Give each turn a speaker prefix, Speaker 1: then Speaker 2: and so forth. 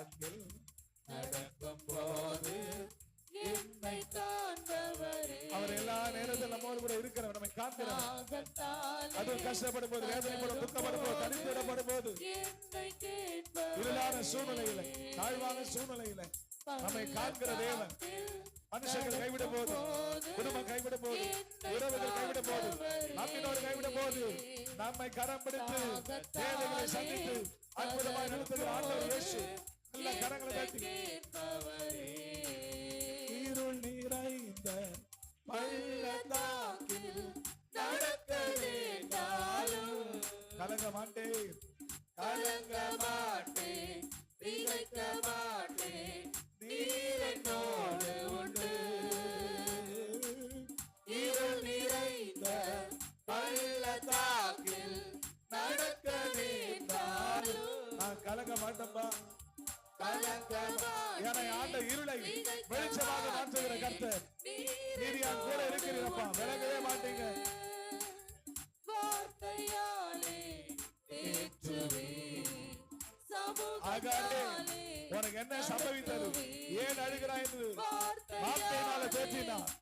Speaker 1: பள்ளத்தாக்கில் நடக்கும் போது
Speaker 2: என்னை காண்பவரே.
Speaker 1: அவர் எல்லா நேரத்தில் நம்மோடு கூட இருக்கிறவர், நம்மை காண்கிறவர். அது கஷ்டப்படும் போது, வேதனைப்படும், துக்கப்படும் போது, தனித்திடப்படும் போது,
Speaker 2: என்னை கேட்பவரே.
Speaker 1: இருளான சூழ்நிலையில, தாழ்வான சூழ்நிலையில நம்மை காண்கிற தேவன். மனுஷர்கள் கைவிடும் போது, குடும்பம் கைவிடும் போது, உறவுகள் கைவிடும் போது, நம்மினோடு கைவிடும் போது, நம்மை கரம் பிடித்து தேவைகளை சந்தித்து அற்புதமாய் நடத்துகிற ஆண்டவர் இயேசு. நல்ல கரங்களை தட்டி இருள் நிறைந்த பள்ளத்தாக்கில்
Speaker 2: நடக்க வேண்டாலும்
Speaker 1: கலங்க மாட்டேன்,
Speaker 2: கலங்க மாட்டேன், திகைக்க மாட்டேன், நீர் என்னோடு உண்டு. இருள் நிறைந்த பள்ளத்தாக்கில் நடக்க வேண்டாலும்
Speaker 1: நான் கலங்க மாட்டேன்பா.
Speaker 2: கலங்க
Speaker 1: என்னை
Speaker 2: மாட்டேன்,
Speaker 1: ஆண்ட இருளை வெளிச்சமாக மாற்றுகிற கர்த்தர். நீர் என் கூட இருக்கிறீரப்பா, விலகவே மாட்டீங்க.
Speaker 2: வார்த்தையாலே தேற்றுவே,
Speaker 1: ஆகாதே,
Speaker 2: சமூகத்தாலே
Speaker 1: உனக்கு என்ன சம்பவித்தது, ஏன் அழுகிறாய் என்று வார்த்தையினால தேற்றினார்.